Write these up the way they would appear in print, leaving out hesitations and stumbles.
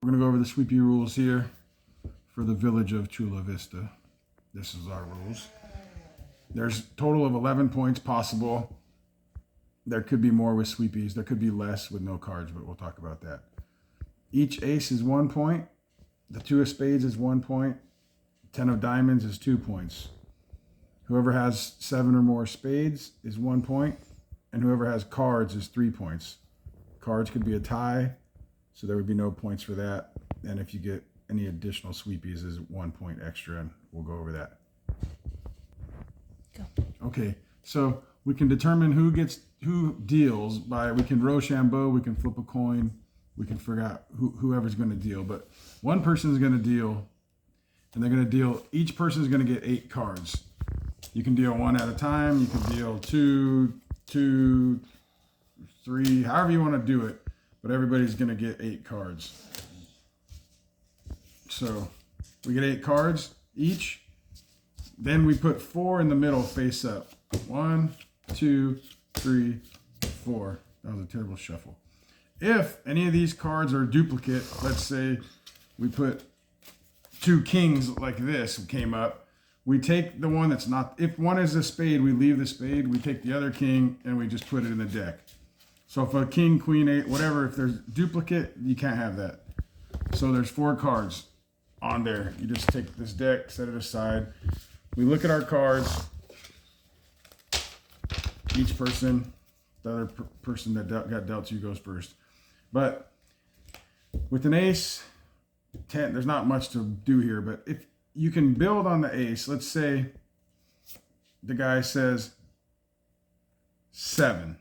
We're going to go over the Suipi rules here for the village of Chula Vista. This is our rules. There's a total of 11 points possible. There could be more with Suipis. There could be less with no cards, but we'll talk about that. Each ace is 1 point. The 2 of spades is 1 point. 10 of diamonds is 2 points. Whoever has 7 or more spades is 1 point. And whoever has cards is 3 points. Cards could be a tie, so there would be no points for that. And if you get any additional Suipis is 1 point extra, and we'll go over that. Go. Okay, so we can determine who deals by, we can Rochambeau, we can flip a coin, we can figure out whoever's going to deal. But one person is going to deal, and they're going to deal, each person is going to get 8 cards. You can deal 1 at a time, you can deal 2, 3, however you want to do it, but everybody's going to get 8 cards. So we get 8 cards each. Then we put 4 in the middle face up. 1, 2, 3, 4. That was a terrible shuffle. If any of these cards are duplicate, let's say we put 2 kings like this came up, we take the one that's not, if one is a spade, we leave the spade, we take the other king and we just put it in the deck. So if a king, queen, 8, whatever, if there's duplicate, you can't have that. So there's 4 cards on there. You just take this deck, set it aside. We look at our cards. Each person, the other person that got dealt to goes first. But with an ace, 10, there's not much to do here, but if you can build on the ace, let's say the guy says 7.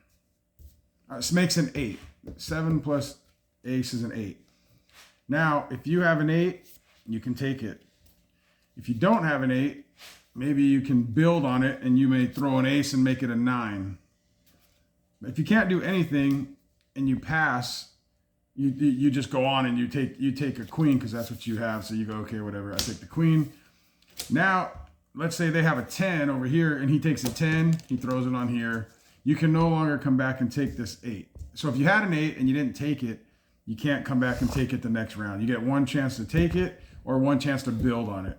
This makes an 8. 7 plus ace is an 8. Now, if you have an 8, you can take it. If you don't have an 8, maybe you can build on it and you may throw an ace and make it a 9. If you can't do anything and you pass, you just go on and you take a queen because that's what you have. So you go, okay, whatever, I take the queen. Now, let's say they have a 10 over here and he takes a 10, he throws it on here. You can no longer come back and take this 8. So if you had an 8 and you didn't take it, you can't come back and take it the next round. You get 1 chance to take it or 1 chance to build on it.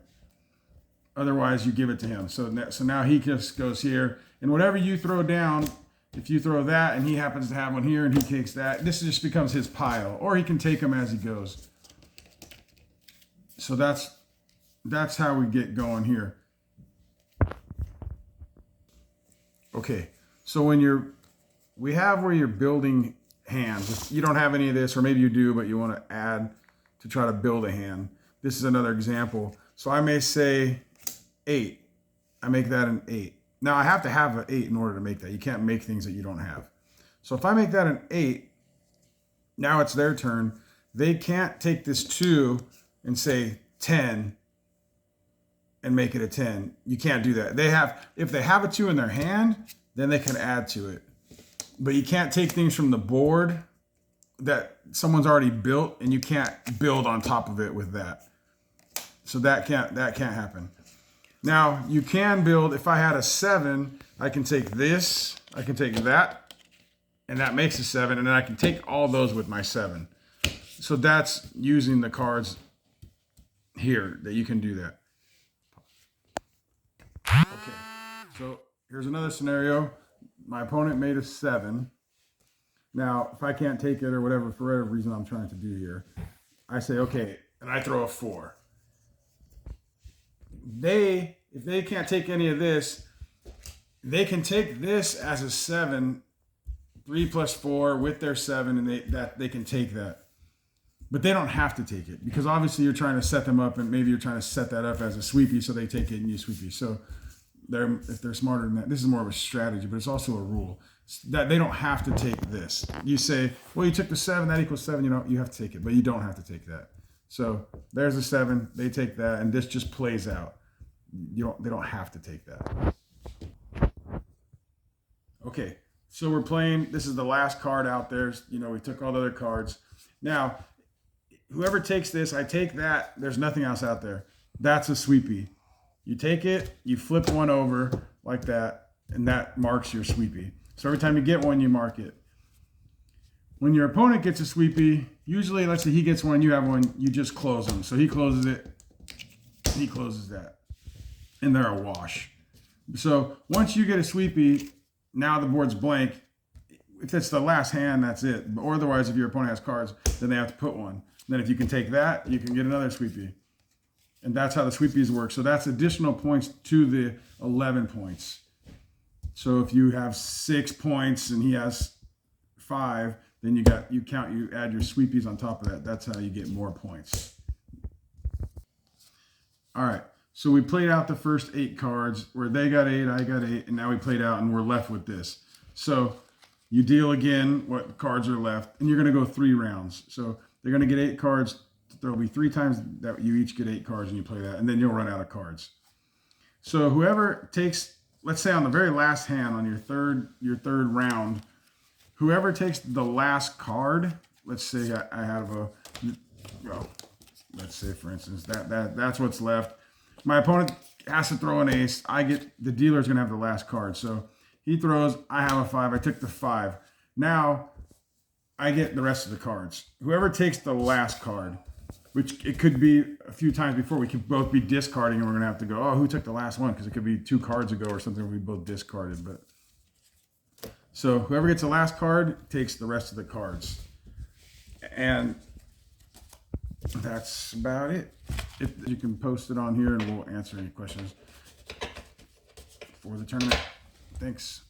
Otherwise, you give it to him. So now he just goes here. And whatever you throw down, if you throw that and he happens to have one here and he takes that, this just becomes his pile. Or he can take them as he goes. So that's how we get going here. Okay, so when we have where you're building hands. If you don't have any of this, or maybe you do, but you want to add to try to build a hand. This is another example. So I may say 8. I make that an 8. Now I have to have an 8 in order to make that. You can't make things that you don't have. So if I make that an 8, now it's their turn. They can't take this 2 and say 10 and make it a 10. You can't do that. If they have a 2 in their hand, then they can add to it. But you can't take things from the board that someone's already built and you can't build on top of it with that. So that can't happen. Now you can build, if I had a 7, I can take this, I can take that, and that makes a 7, and then I can take all those with my 7. So that's using the cards here that you can do that. Okay, so here's another scenario. My opponent made a 7. Now, if I can't take it or whatever, for whatever reason I'm trying to do here, I say, okay, and I throw a 4. If they can't take any of this, they can take this as a 7, 3 plus 4 with their 7, and they can take that. But they don't have to take it, because obviously you're trying to set them up, and maybe you're trying to set that up as a Suipi, so they take it and you Suipi. So if they're smarter than that, this is more of a strategy, but it's also a rule that they don't have to take this. You say, well, you took the 7, that equals 7. You have to take it, but you don't have to take that. So there's a 7, they take that, and this just plays out. They don't have to take that. Okay, so we're playing. This is the last card out there. We took all the other cards. Now, whoever takes this, I take that. There's nothing else out there. That's a Suipi. You take it, you flip one over like that, and that marks your Suipi. So every time you get one, you mark it. When your opponent gets a sweepy, usually, let's say he gets one, you have one, you just close them. So he closes it, he closes that, and they're a wash. So once you get a sweepy, now the board's blank. If it's the last hand, that's it. Or otherwise, if your opponent has cards, then they have to put one. Then if you can take that, you can get another sweepy. And that's how the sweepies work. So that's additional points to the 11 points. So if you have 6 points and he has 5, then you add your sweepies on top of that. That's how you get more points. All right. So we played out the first 8 cards where they got 8, I got 8, and now we played out and we're left with this. So you deal again what cards are left, and you're going to go 3 rounds. So they're going to get 8 cards. There'll be 3 times that you each get 8 cards and you play that, and then you'll run out of cards. So whoever takes, let's say on the very last hand on your third round, whoever takes the last card, let's say I have let's say for instance that's what's left. My opponent has to throw an ace. The dealer's gonna have the last card. So he throws, I have a 5, I took the 5. Now I get the rest of the cards. Whoever takes the last card, which it could be a few times before, we could both be discarding and we're going to have to go, oh, who took the last one? Because it could be 2 cards ago or something we both discarded. But so whoever gets the last card takes the rest of the cards. And that's about it. If you can post it on here and we'll answer any questions for the tournament. Thanks.